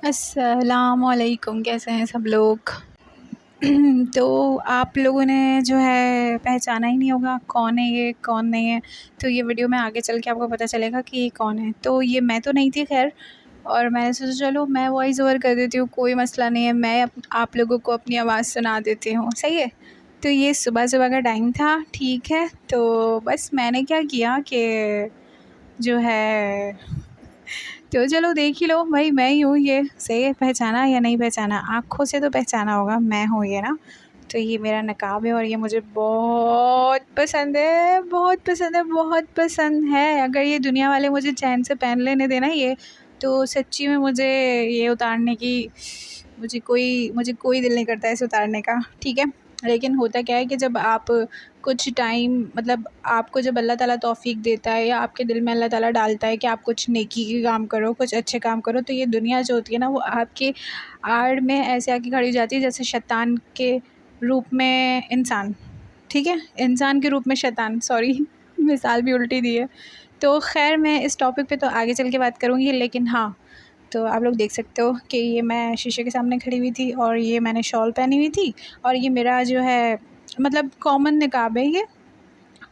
अस्सलामुअलैकुम, कैसे हैं सब लोग। तो आप लोगों ने जो है पहचाना ही नहीं होगा कौन है ये कौन नहीं है। तो ये वीडियो में आगे चल के आपको पता चलेगा कि ये कौन है। तो ये मैं तो नहीं थी खैर, और मैंने सोचा चलो मैं वॉइस ओवर कर देती हूँ, कोई मसला नहीं है, मैं आप लोगों को अपनी आवाज़ सुना देती हूँ, सही है। तो ये सुबह सुबह का टाइम था, ठीक है। तो बस मैंने क्या किया कि जो है, तो चलो देख ही लो भाई, मैं ही हूँ ये, सही है। पहचाना या नहीं पहचाना, आँखों से तो पहचाना होगा, मैं हूँ ये ना। तो ये मेरा नकाब है और ये मुझे बहुत पसंद है, बहुत पसंद है, बहुत पसंद है। अगर ये दुनिया वाले मुझे चैन से पहन लेने देना ये, तो सच्ची में मुझे ये उतारने की मुझे कोई दिल नहीं करता है इसे उतारने का, ठीक है। लेकिन होता क्या है कि जब आप कुछ टाइम मतलब आपको जब अल्लाह ताला तौफ़ीक देता है या आपके दिल में अल्लाह ताला डालता है कि आप कुछ नेकी के काम करो, कुछ अच्छे काम करो, तो ये दुनिया जो होती है ना वो आपके आड़ में ऐसे आके खड़ी हो जाती है जैसे शैतान के रूप में इंसान, ठीक है? इंसान के रूप में शैतान, सॉरी मिसाल भी उल्टी दी है। तो ख़ैर मैं इस टॉपिक पे तो आगे चल के बात करूँगी, लेकिन हाँ, तो आप लोग देख सकते हो कि ये मैं शीशे के सामने खड़ी हुई थी और ये मैंने शॉल पहनी हुई थी, और ये मेरा जो है मतलब कॉमन निकाब है ये,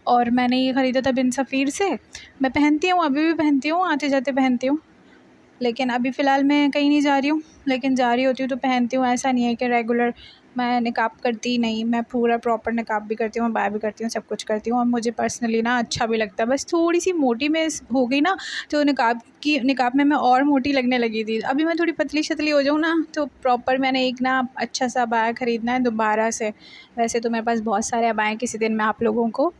और मैंने ये ख़रीदा था बिन सफ़ीर से। मैं पहनती हूँ, अभी भी पहनती हूँ, आते-जाते पहनती हूँ। लेकिन अभी फ़िलहाल मैं कहीं नहीं जा रही हूँ, लेकिन जा रही होती हूँ तो पहनती हूँ। ऐसा नहीं है कि रेगुलर मैं निकाब करती ही नहीं, मैं पूरा प्रॉपर निकाब भी करती हूँ, बाय भी करती हूँ, सब कुछ करती हूँ, और मुझे पर्सनली ना अच्छा भी लगता है। बस थोड़ी-सी मोटी मैं हो गई ना, तो निकाब में मैं और मोटी लगने लगी थी। अभी मैं थोड़ी पतली-शतली हो जाऊँ ना, तो प्रॉपर मैंने एक ना अच्छा-सा अबाया ख़रीदना है दोबारा से। वैसे तो मेरे पास बहुत सारे अबाए, किसी दिन मैं आप लोगों को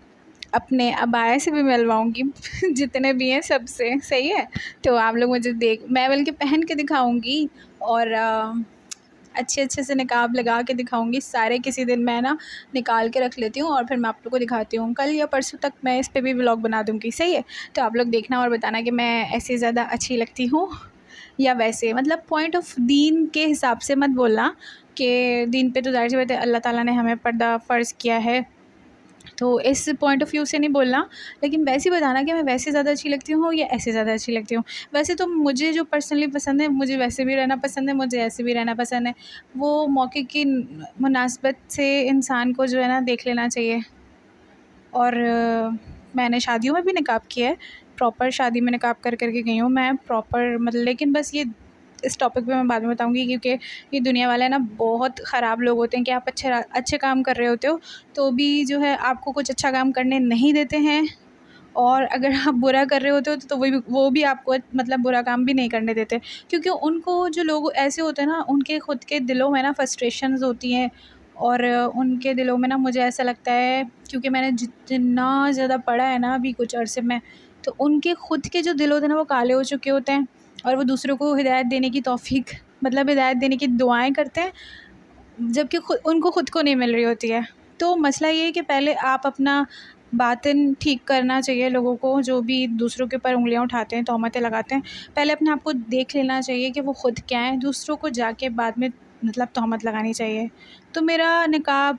अपने अबाया से भी मिलवाऊँगी जितने भी हैं सबसे, सही है। तो आप लोग मुझे मैं बल्कि पहन के दिखाऊँगी, और अच्छे-अच्छे से नकाब लगा के दिखाऊँगी सारे। किसी दिन मैं ना निकाल के रख लेती हूँ और फिर मैं आप लोग को दिखाती हूँ। कल या परसों तक मैं इस पे भी व्लॉग बना दूँगी, सही है। तो आप लोग देखना और बताना कि मैं ऐसे ज़्यादा अच्छी लगती हूँ या वैसे। मतलब पॉइंट ऑफ दीन के हिसाब से मत बोलना कि दीन पे तो ज़ाहिर-सी बात है अल्लाह ताला ने हमें पर्दा फ़र्ज़ किया है, तो इस पॉइंट ऑफ व्यू से नहीं बोलना। लेकिन वैसे ही बताना कि मैं वैसे ज़्यादा अच्छी लगती हूँ या ऐसे ज़्यादा अच्छी लगती हूँ। वैसे तो मुझे जो पर्सनली पसंद है, मुझे वैसे भी रहना पसंद है, मुझे ऐसे भी रहना पसंद है। वो मौके की मुनासबत से इंसान को जो है ना देख लेना चाहिए। और मैंने शादियों में भी निकाब किया है, प्रॉपर शादी में निकाब कर के गई हूँ मैं प्रॉपर, मतलब। लेकिन बस ये इस टॉपिक पे मैं बाद में बताऊँगी, क्योंकि ये दुनिया वाले ना बहुत ख़राब लोग होते हैं कि आप अच्छे काम कर रहे होते हो तो भी जो है आपको कुछ अच्छा काम करने नहीं देते हैं, और अगर आप बुरा कर रहे होते हो तो वो भी आपको मतलब बुरा काम भी नहीं करने देते। क्योंकि उनको, जो लोग ऐसे होते हैं ना, उनके खुद के दिलों में ना फ्रस्ट्रेशंस होती हैं, और उनके दिलों में ना, मुझे ऐसा लगता है, क्योंकि मैंने जितना ज़्यादा पढ़ा है ना अभी कुछ अरसे में, तो उनके खुद के जो दिल होते हैं ना वो काले हो चुके होते हैं, और वो दूसरों को हिदायत देने की तौफ़ीक मतलब हिदायत देने की दुआएँ करते हैं, जबकि उनको खुद को नहीं मिल रही होती है। तो मसला ये है कि पहले आप अपना बातिन ठीक करना चाहिए लोगों को, जो भी दूसरों के ऊपर उँगलियाँ उठाते हैं, तोहमतें लगाते हैं। पहले अपने आप को देख लेना चाहिए कि वो खुद क्या हैं, दूसरों को जाके बाद में मतलब तोहमत लगानी चाहिए। तो मेरा निकाब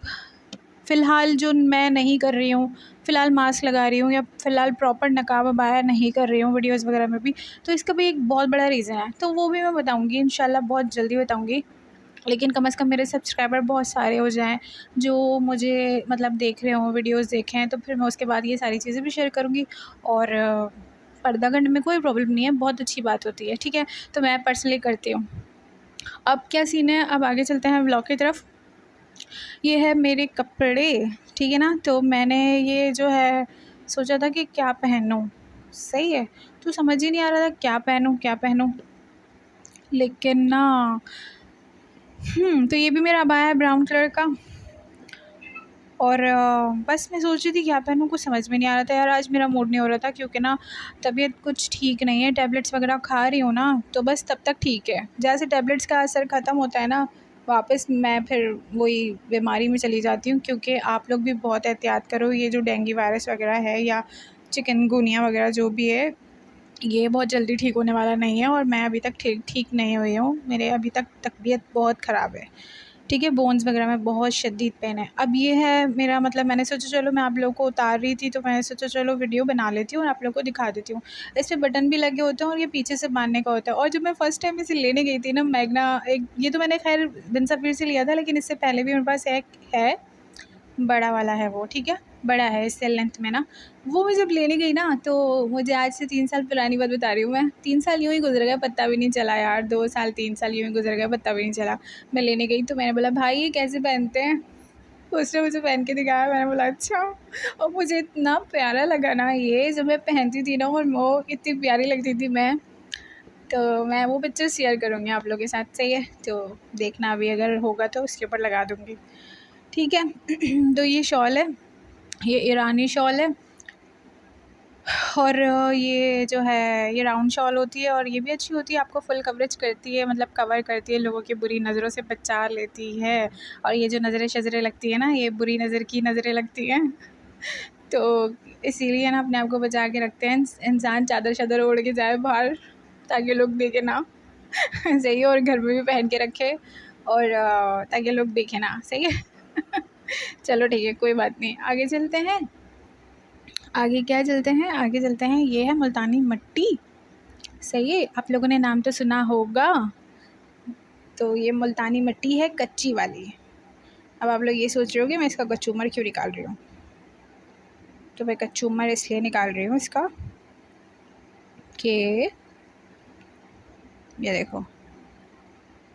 फ़िलहाल जो मैं नहीं कर रही हूँ, फ़िलहाल मास्क लगा रही हूँ, या फ़िलहाल प्रॉपर नकाब अबाया नहीं कर रही हूँ वीडियोज़ वगैरह में भी, तो इसका भी एक बहुत बड़ा रीज़न है। तो वो भी मैं बताऊँगी इंशाल्लाह, बहुत जल्दी बताऊँगी। लेकिन कम से कम मेरे सब्सक्राइबर बहुत सारे हो जाएँ, जो मुझे मतलब देख रहे हों, वीडियोज़ देखे हैं, तो फिर मैं उसके बाद ये सारी चीज़ें भी शेयर करूँगी। और पर्दा करने में कोई प्रॉब्लम नहीं है, बहुत अच्छी बात होती है, ठीक है। तो मैं पर्सनली करती हूँ। अब क्या सीन है, अब आगे चलते हैं व्लॉग की तरफ। ये है मेरे कपड़े, ठीक है ना। तो मैंने ये जो है सोचा था कि क्या पहनूँ, सही है। तो समझ ही नहीं आ रहा था क्या पहनूँ, क्या पहनूँ। लेकिन ना तो ये भी मेरा अबाया है ब्राउन कलर का, और बस मैं सोच रही थी क्या पहनूँ, कुछ समझ में नहीं आ रहा था यार। आज मेरा मूड नहीं हो रहा था, क्योंकि ना तबीयत कुछ ठीक नहीं है, टैबलेट्स वगैरह खा रही हूँ ना, तो बस तब तक ठीक है। जैसे टैबलेट्स का असर ख़त्म होता है ना, वापस मैं फिर वही बीमारी में चली जाती हूँ। क्योंकि आप लोग भी बहुत एहतियात करो, ये जो डेंगू वायरस वगैरह है या चिकनगुनिया वगैरह जो भी है, ये बहुत जल्दी ठीक होने वाला नहीं है, और मैं अभी तक ठीक नहीं हुई हूँ। मेरे अभी तक तबीयत बहुत ख़राब है। ठीक है, बोन्स वगैरह में बहुत शदीद पेन है। अब ये है मेरा मतलब मैंने सोचा चलो मैं आप लोगों को उतार रही थी, तो मैंने सोचा चलो वीडियो बना लेती हूँ और आप लोगों को दिखा देती हूँ। इसमें बटन भी लगे होते हैं और ये पीछे से बांधने का होता है। और जब मैं फ़र्स्ट टाइम इसे लेने गई थी ना, मैग्ना, एक ये तो मैंने खैर बिन सफ़ीर से लिया था, लेकिन इससे पहले भी मेरे पास एक है, बड़ा वाला है वो, ठीक है, बड़ा है इससे लेंथ में ना। वो मैं जब लेने गई ना, तो मुझे आज से 3 साल पुरानी बात बता रही हूँ मैं, 3 साल यूँ ही गुजर गए, पता भी नहीं चला यार, 2 साल 3 साल यूँ ही गुजर गए, पता भी नहीं चला। मैं लेने गई तो मैंने बोला भाई ये कैसे पहनते हैं, उसने मुझे पहन के दिखाया, मैंने बोला अच्छा। और मुझे इतना प्यारा लगा ना ये, जब मैं पहनती थी ना और वो इतनी प्यारी लगती थी मैं, तो मैं वो पिक्चर शेयर करूँगी आप लोगों के साथ, सही है, तो देखना अभी अगर होगा तो उसके ऊपर लगा दूँगी, ठीक है। तो ये शॉल है, ये ईरानी शॉल है, और ये जो है ये राउंड शॉल होती है, और ये भी अच्छी होती है, आपको फुल कवरेज करती है, मतलब कवर करती है, लोगों की बुरी नज़रों से बचा लेती है। और ये जो नज़रें शज़रें लगती है ना, ये बुरी नज़र की नज़रें लगती हैं, तो इसीलिए ना अपने आप को बचा के रखते हैं इंसान, चादर शादर ओढ़ के जाए बाहर ताकि लोग देखे ना। सही है, और घर में भी पहन के रखे, और ताकि लोग देखे ना, सही है। चलो ठीक है, कोई बात नहीं, आगे चलते हैं। आगे क्या चलते हैं, आगे चलते हैं, ये है मुल्तानी मिट्टी, सही है, आप लोगों ने नाम तो सुना होगा। तो ये मुल्तानी मिट्टी है, कच्ची वाली। अब आप लोग ये सोच रहे हो कि मैं इसका कचूमर क्यों निकाल रही हूँ, तो मैं कचूमर इसलिए निकाल रही हूँ इसका कि ये देखो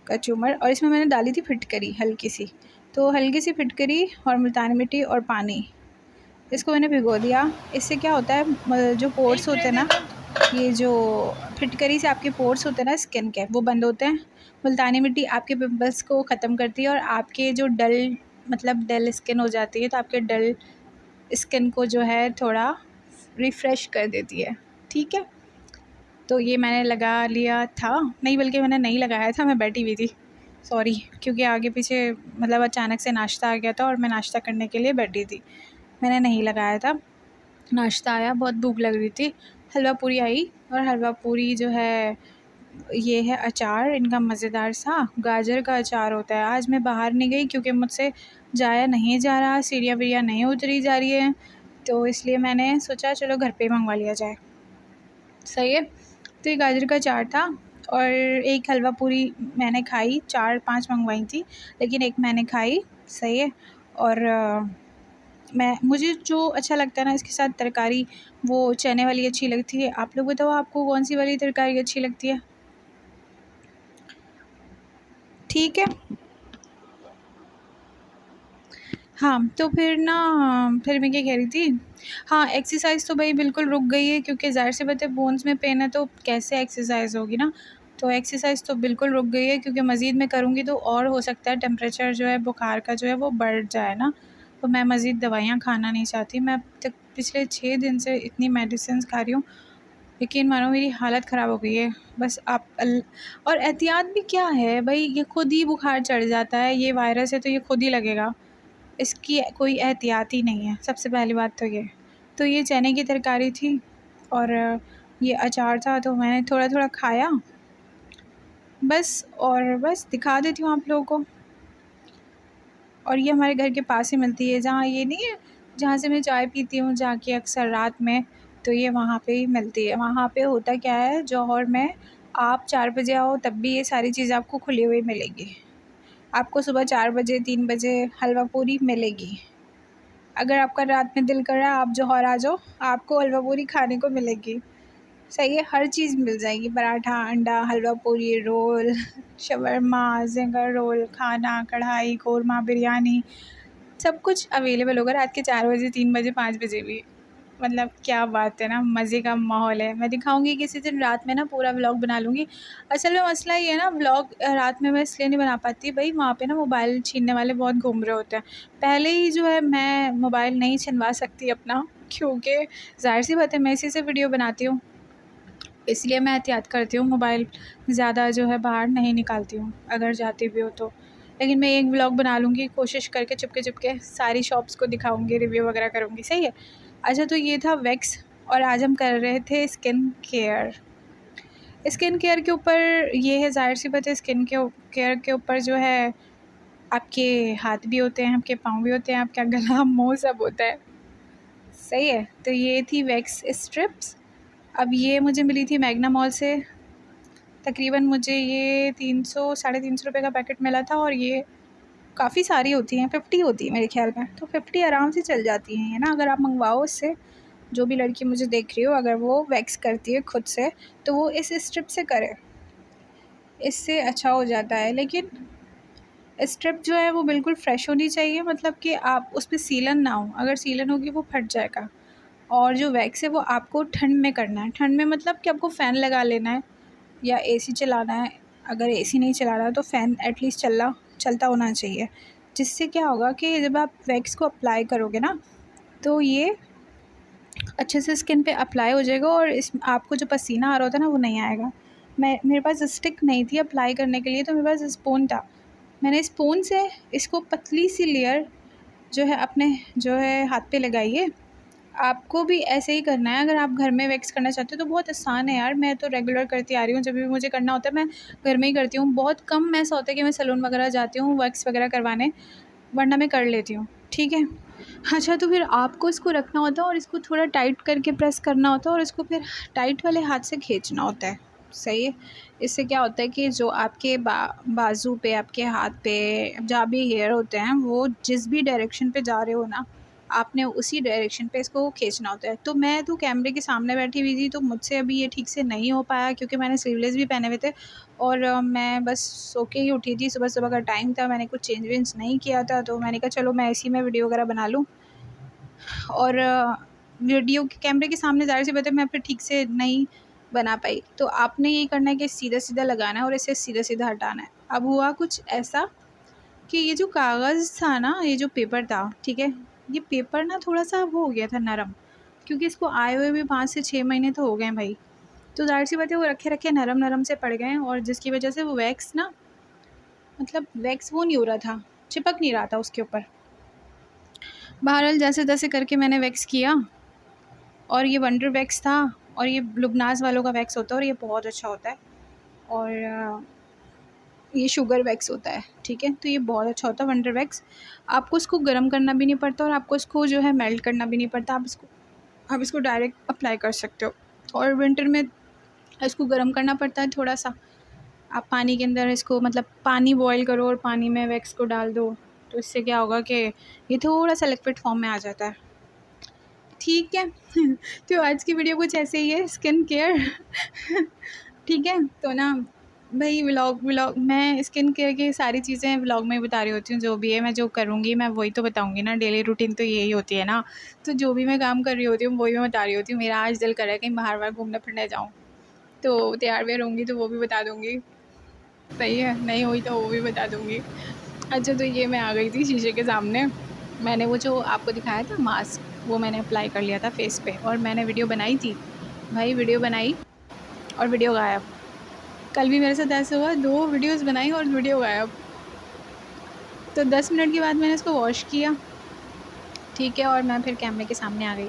कचूमर, और इसमें मैंने डाली थी फिटकरी हल्की सी, तो हल्की सी फिटकरी और मुल्तानी मिट्टी और पानी, इसको मैंने भिगो दिया। इससे क्या होता है, जो पोर्स होते हैं ना, ये जो फिटकरी से आपके पोर्स होते हैं ना स्किन के, वो बंद होते हैं। मुल्तानी मिट्टी आपके पिंपल्स को ख़त्म करती है, और आपके जो डल स्किन हो जाती है, तो आपके डल स्किन को जो है थोड़ा रिफ़्रेश कर देती है, ठीक है। तो ये मैंने लगा लिया था, नहीं बल्कि मैंने नहीं लगाया था, मैं बैठी हुई थी, सॉरी, क्योंकि आगे पीछे मतलब अचानक से नाश्ता आ गया था और मैं नाश्ता करने के लिए बैठी थी, मैंने नहीं लगाया था। नाश्ता आया, बहुत भूख लग रही थी, हलवा पूरी आई, और हलवा पूरी जो है ये है अचार इनका मज़ेदार सा, गाजर का अचार होता है। आज मैं बाहर नहीं गई क्योंकि मुझसे जाया नहीं जा रहा, सीढ़ियाँ वीढ़ियाँ नहीं उतरी जा रही है, तो इसलिए मैंने सोचा चलो घर पे ही मंगवा लिया जाए, सही है। तो ये गाजर का अचार था, और एक हलवा पूरी मैंने खाई, 4-5 मंगवाई थी, लेकिन एक मैंने खाई, सही है। और मुझे जो अच्छा लगता है ना इसके साथ तरकारी, वो चने वाली अच्छी लगती है। आप लोग बताओ आपको कौन सी वाली तरकारी अच्छी लगती है, ठीक है। हाँ, तो फिर मैं क्या कह रही थी, हाँ, एक्सरसाइज़ तो भाई बिल्कुल रुक गई है, क्योंकि ज़ाहिर सी बात है बोन्स में पेन है, तो कैसे एक्सरसाइज़ होगी ना। तो एक्सरसाइज़ तो बिल्कुल रुक गई है, क्योंकि मज़ीद मैं करूँगी तो और हो सकता है टेम्परेचर जो है बुखार का जो है वो बढ़ जाए ना, तो मैं मज़ीद दवाइयाँ खाना नहीं चाहती। मैं अब तक पिछले 6 दिन से इतनी मेडिसिन्स खा रही हूँ, यकीन मानो मेरी हालत ख़राब हो गई है। बस आप और एहतियात भी क्या है भाई, ये खुद ही बुखार चढ़ जाता है, ये वायरस है तो ये खुद ही लगेगा, इसकी कोई एहतियात ही नहीं है, सबसे पहली बात तो ये। तो ये चने की तरकारी थी, और ये अचार था, तो मैंने थोड़ा-थोड़ा खाया बस, और बस दिखा देती हूँ आप लोगों को। और ये हमारे घर के पास ही मिलती है, जहाँ ये नहीं है, जहाँ से मैं चाय पीती हूँ जाके अक्सर रात में, तो ये वहाँ पे ही मिलती है। वहाँ पे होता क्या है, जौहर में आप 4 बजे आओ तब भी ये सारी चीज़ें आपको खुली हुई मिलेगी। आपको सुबह 4 बजे 3 बजे हलवा पूरी मिलेगी। अगर आपका रात में दिल कर रहा है आप जौहर आ जाओ, आपको हलवा पूरी खाने को मिलेगी, सही है, हर चीज़ मिल जाएगी, पराठा, अंडा, हलवा पूरी, रोल, शवरमा, ज़िंगर रोल, खाना, कढ़ाई, कोरमा, बिरयानी, सब कुछ अवेलेबल होगा रात के 4 बजे, 3 बजे, 5 बजे भी। मतलब क्या बात है ना, मज़े का माहौल है। मैं दिखाऊँगी किसी दिन रात में ना, पूरा व्लॉग बना लूँगी। असल में मसला ये है ना, व्लॉग रात में मैं इसलिए नहीं बना पाती, भई वहाँ पे ना मोबाइल छीनने वाले बहुत घूम रहे होते हैं। पहले ही जो है मैं मोबाइल नहीं छिनवा सकती अपना, क्योंकि ज़ाहिर-सी बात है मैं इसी से वीडियो बनाती हूँ, इसलिए मैं एहतियात करती हूँ, मोबाइल ज़्यादा जो है बाहर नहीं निकालती हूँ, अगर जाती भी हो तो। लेकिन मैं एक व्लॉग बना लूँगी, कोशिश करके चुपके-चुपके सारी शॉप्स को दिखाऊँगी, रिव्यू वगैरह करूँगी, सही है। अच्छा, तो ये था वैक्स, और आज हम कर रहे थे स्किन केयर। स्किन केयर के ऊपर ये है, ज़ाहिर सी बात है स्किन केयर के ऊपर जो है आपके हाथ भी होते हैं, आपके पाँव भी होते हैं, आपका गला मुँह सब होता है। सही है। तो ये थी वैक्स स्ट्रिप्स। अब ये मुझे मिली थी मैग्ना मॉल से। तकरीबन मुझे ये 300 साढ़े 300 रुपये का पैकेट मिला था और ये काफ़ी सारी होती हैं, 50 होती है मेरे ख्याल में। तो 50 आराम से चल जाती हैं, है ना। अगर आप मंगवाओ इससे, जो भी लड़की मुझे देख रही हो अगर वो वैक्स करती है खुद से तो वो इस स्ट्रिप से करे, इससे अच्छा हो जाता है। लेकिन स्ट्रिप जो है वो बिल्कुल फ्रेश होनी चाहिए, मतलब कि आप उस पर सीलन ना हो। अगर सीलन होगी वो फट जाएगा। और जो वैक्स है वो आपको ठंड में करना है। ठंड में मतलब कि आपको फ़ैन लगा लेना है या एसी चलाना है। अगर एसी नहीं चला रहा तो फ़ैन एटलीस्ट चलता होना चाहिए। जिससे क्या होगा कि जब आप वैक्स को अप्लाई करोगे ना तो ये अच्छे से स्किन पे अप्लाई हो जाएगा और इस आपको जो पसीना आ रहा होता है ना वो नहीं आएगा। मेरे पास स्टिक नहीं थी अप्लाई करने के लिए, तो मेरे पास स्पून था। मैंने स्पून से इसको पतली सी लेयर जो है अपने जो है हाथ पे लगाई है। आपको भी ऐसे ही करना है। अगर आप घर में वैक्स करना चाहते हो तो बहुत आसान है यार। मैं तो रेगुलर करती आ रही हूँ, जब भी मुझे करना होता है मैं घर में ही करती हूँ। बहुत कम ऐसा होता है कि मैं सैलून वगैरह जाती हूँ वैक्स वगैरह करवाने, वरना मैं कर लेती हूँ। ठीक है। अच्छा, तो फिर आपको इसको रखना होता है और इसको थोड़ा टाइट करके प्रेस करना होता है और इसको फिर टाइट वाले हाथ से खींचना होता है। सही है। इससे क्या होता है कि जो आपके बाजू पे, आपके हाथ पे जहाँ भी हेयर होते हैं वो जिस भी डायरेक्शन पे जा रहे हो ना, आपने उसी डायरेक्शन पे इसको खींचना होता है। तो मैं तो कैमरे के सामने बैठी हुई थी तो मुझसे अभी ये ठीक से नहीं हो पाया, क्योंकि मैंने स्लीवलेस भी पहने हुए थे और मैं बस सो के ही उठी थी। सुबह सुबह का टाइम था, मैंने कुछ चेंज वेंज नहीं किया था, तो मैंने कहा चलो मैं इसी में वीडियो वगैरह बना लूँ। और वीडियो के कैमरे के सामने ज़ाहिर सी बात है मैं फिर ठीक से नहीं बना पाई। तो आपने यही करना है कि सीधा सीधा लगाना है और इसे सीधा सीधा हटाना है। अब हुआ कुछ ऐसा कि ये जो कागज़ था ना, ये जो पेपर था, ठीक है, ये पेपर ना थोड़ा सा वो हो गया था नरम, क्योंकि इसको आए हुए भी 5 से 6 महीने तो हो गए भाई। तो ज़ाहिर सी बात है वो रखे रखे नरम नरम से पड़ गए और जिसकी वजह से वो वैक्स ना, मतलब वैक्स वो नहीं हो रहा था, चिपक नहीं रहा था उसके ऊपर। बहरहाल जैसे तैसे करके मैंने वैक्स किया और ये वंडर वैक्स था और ये लुबनास वालों का वैक्स होता है और ये बहुत अच्छा होता है। और ये शुगर वैक्स होता है, ठीक है। तो ये बहुत अच्छा होता है वंडर वैक्स। आपको इसको गर्म करना भी नहीं पड़ता और आपको इसको जो है मेल्ट करना भी नहीं पड़ता। आप इसको डायरेक्ट अप्लाई कर सकते हो। और विंटर में इसको गर्म करना पड़ता है थोड़ा सा। आप पानी के अंदर इसको, मतलब पानी बॉयल करो और पानी में वैक्स को डाल दो, तो इससे क्या होगा कि ये थोड़ा सा लिक्विड फॉर्म में आ जाता है। ठीक है। तो आज की वीडियो कुछ ऐसे ही है, स्किन केयर। ठीक है। तो ना भाई व्लॉग मैं स्किन केयर की सारी चीज़ें व्लॉग में ही बता रही होती हूँ। जो भी है मैं जो करूँगी मैं वही तो बताऊँगी ना। डेली रूटीन तो यही होती है ना। तो जो भी मैं काम कर रही होती हूँ वही मैं बता रही होती हूँ। मेरा आज दिल कर रहा है कहीं बाहर बाहर घूमने फिरने जाऊँ, तो तैयार व्यार होंगी तो वो भी बता दूँगी। सही है। नहीं हुई तो वो भी बता दूँगी। अच्छा, तो ये मैं आ गई थी शीशे के सामने। मैंने वो जो आपको दिखाया था मास्क, वो मैंने अप्लाई कर लिया था फेस पे और मैंने वीडियो बनाई थी। भाई वीडियो बनाई और वीडियो गायब। कल भी मेरे साथ ऐसे हुआ, 2 वीडियोज़ बनाई और वीडियो गायब। तो 10 मिनट के बाद मैंने इसको वॉश किया, ठीक है, और मैं फिर कैमरे के सामने आ गई।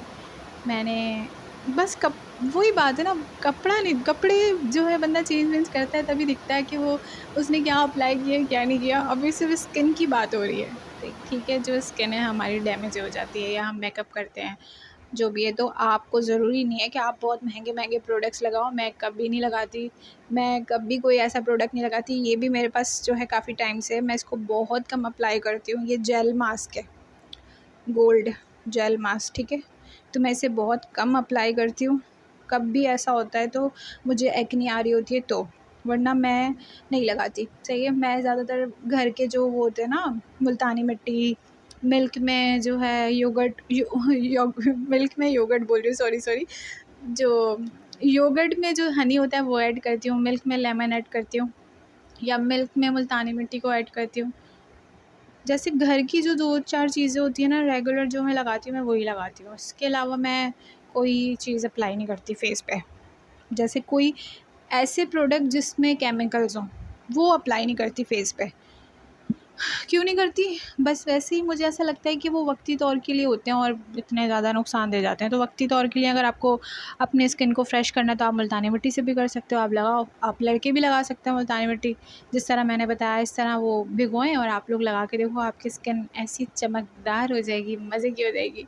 मैंने बस वही बात है ना, कपड़ा नहीं, कपड़े जो है बंदा चेंज वेंज करता है तभी दिखता है कि वो उसने क्या अप्लाई किया क्या नहीं किया। अभी सिर्फ स्किन की बात हो रही है। तो ठीक है, जो स्किन है हमारी डैमेज हो जाती है या हम मेकअप करते हैं जो भी है, तो आपको ज़रूरी नहीं है कि आप बहुत महंगे महंगे प्रोडक्ट्स लगाओ। मैं कभी नहीं लगाती, मैं कभी कोई ऐसा प्रोडक्ट नहीं लगाती। ये भी मेरे पास जो है काफ़ी टाइम से, मैं इसको बहुत कम अप्लाई करती हूँ। ये जेल मास्क है, गोल्ड जेल मास्क, ठीक है। तो मैं इसे बहुत कम अप्लाई करती हूँ। कब भी ऐसा होता है तो मुझे एक्ने आ रही होती है तो, वरना मैं नहीं लगाती। सही है। मैं ज़्यादातर घर के जो वो होते हैं ना, मुल्तानी मिट्टी, मिल्क में जो है योगर्ट मिल्क में योगर्ट बोल रही हूँ, सॉरी, जो योगर्ट में जो हनी होता है वो ऐड करती हूँ, मिल्क में लेमन ऐड करती हूँ या मिल्क में मुल्तानी मिट्टी को ऐड करती हूँ। जैसे घर की जो 2-4 चीज़ें होती हैं ना रेगुलर, जो मैं लगाती हूँ मैं वही लगाती हूँ। इसके अलावा मैं कोई चीज़ अप्लाई नहीं करती फेस पे। जैसे कोई ऐसे प्रोडक्ट जिसमें केमिकल्स हों वो अप्लाई नहीं करती फेस पे। क्यों नहीं करती, बस वैसे ही मुझे ऐसा लगता है कि वो वक्ती तौर के लिए होते हैं और इतने ज़्यादा नुकसान दे जाते हैं। तो वक्ती तौर के लिए अगर आपको अपने स्किन को फ्रेश करना है तो आप मुल्तानी मिट्टी से भी कर सकते हो, आप लगाओ। आप लड़के भी लगा सकते हैं मुल्तानी मिट्टी, जिस तरह मैंने बताया इस तरह वो भिगोएं और आप लोग लगा के देखो, आपकी स्किन ऐसी चमकदार हो जाएगी, मज़े की हो जाएगी।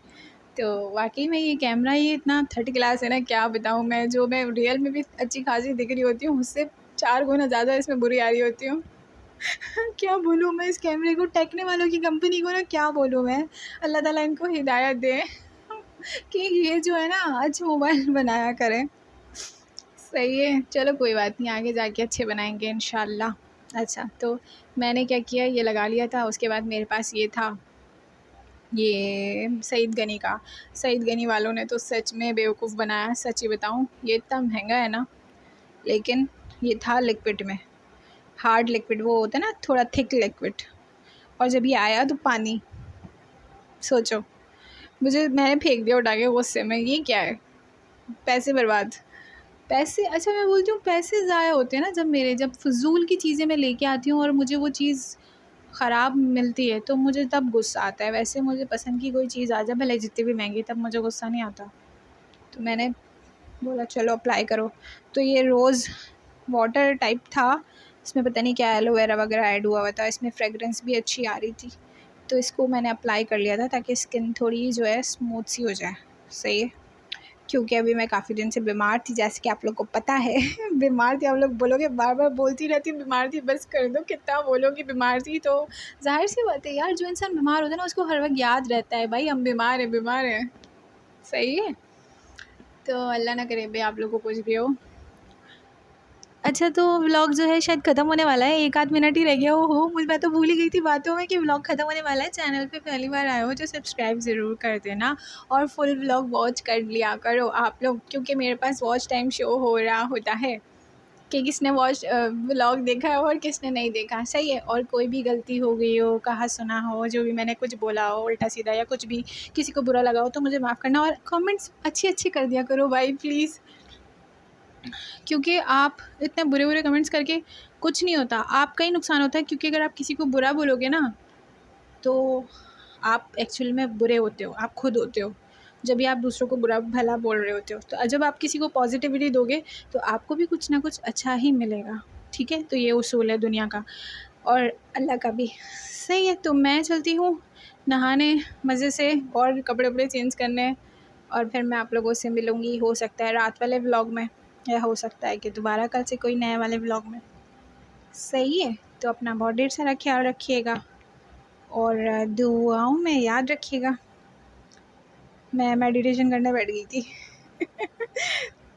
तो वाकई में ये कैमरा ही इतना थर्ड क्लास है ना, क्या बताऊँ मैं। जो मैं रियल में भी अच्छी खासी दिख रही होती हूँ, उससे 4 गुना ज़्यादा इसमें बुरी आ रही होती हूँ। क्या बोलूँ मैं इस कैमरे को, टेक्नो वालों की कंपनी को ना क्या बोलूँ मैं। अल्लाह ताला इनको हिदायत दे कि ये जो है ना अच्छे मोबाइल बनाया करें। सही है, चलो कोई बात नहीं, आगे जाके अच्छे बनाएंगे इंशाल्लाह। अच्छा, तो मैंने क्या किया, ये लगा लिया था। उसके बाद मेरे पास ये था, ये सईद गनी का। सईद गनी वालों ने तो सच में बेवकूफ़ बनाया, सच ही बताऊँ। ये इतना महंगा है ना, लेकिन ये था लिक्विड में, हार्ड लिक्विड वो होता है ना, थोड़ा थिक लिक्विड। और जब ये आया तो पानी, सोचो, मैंने फेंक दिया उठा के गुस्से में। ये क्या है, पैसे बर्बाद, पैसे। अच्छा मैं बोलती हूँ पैसे ज़ाया होते हैं ना जब फ़िज़ूल की चीज़ें मैं लेके आती हूँ और मुझे वो चीज़ ख़राब मिलती है तो मुझे तब गुस्सा आता है। वैसे मुझे पसंद की कोई चीज़ आ जाए भले जितनी भी महंगी, तब मुझे गुस्सा नहीं आता। तो मैंने बोला चलो अप्लाई करो। तो ये रोज़ वाटर टाइप था, इसमें पता नहीं क्या एलोवेरा वगैरह ऐड हुआ हुआ था, इसमें फ्रेगरेंस भी अच्छी आ रही थी। तो इसको मैंने अप्लाई कर लिया था ताकि स्किन थोड़ी जो है स्मूथ सी हो जाए। सही है, क्योंकि अभी मैं काफ़ी दिन से बीमार थी, जैसे कि आप लोग को पता है। बीमार थी, आप लोग बोलोगे बार बार बोलती रहती हूँ बीमार थी, बस कर दो, कितना बोलोगी बीमार थी। तो जाहिर सी बात है यार, जो इंसान बीमार होता है ना उसको हर वक्त याद रहता है भाई हम बीमार हैं, बीमार हैं। सही है, तो अल्लाह ना करे भाई आप लोग को कुछ भी हो। अच्छा, तो व्लॉग जो है शायद ख़त्म होने वाला है, 1 आध मिनट ही रह गया। हो मुझे, मैं तो भूल ही गई थी बातों में कि व्लॉग ख़त्म होने वाला है। चैनल पे पहली बार आए हो तो सब्सक्राइब ज़रूर कर देना और फुल व्लॉग वॉच कर लिया करो आप लोग, क्योंकि मेरे पास वॉच टाइम शो हो रहा होता है कि किसने व्लॉग देखा है और किसने नहीं देखा। सही है, और कोई भी गलती हो गई हो, कहा सुना हो, जो भी मैंने कुछ बोला हो उल्टा सीधा या कुछ भी किसी को बुरा लगा हो तो मुझे माफ़ करना। और कमेंट्स अच्छे कर दिया करो भाई प्लीज़, क्योंकि आप इतने बुरे बुरे कमेंट्स करके कुछ नहीं होता, आपका ही नुकसान होता है। क्योंकि अगर आप किसी को बुरा बोलोगे ना तो आप एक्चुअल में बुरे होते हो, आप खुद होते हो जब भी आप दूसरों को बुरा भला बोल रहे होते हो। तो जब आप किसी को पॉजिटिविटी दोगे तो आपको भी कुछ ना कुछ अच्छा ही मिलेगा। ठीक है, तो ये उसूल है दुनिया का और अल्लाह का भी। सही है, तो मैं चलती हूँ नहाने मज़े से और कपड़े वपड़े चेंज करने, और फिर मैं आप लोगों से मिलूँगी, हो सकता है रात वाले व्लॉग में, या हो सकता है कि दोबारा कल से कोई नए वाले व्लॉग में। सही है, तो अपना बहुत ढेर सारा ख्याल रखिएगा और दुआओं में याद रखिएगा। मैं मेडिटेशन करने बैठ गई थी।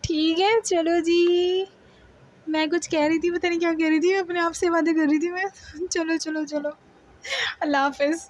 ठीक है, चलो जी, मैं कुछ कह रही थी, पता नहीं क्या कह रही थी, अपने आप से बातें कर रही थी मैं। चलो चलो चलो, अल्लाह हाफ़िज़।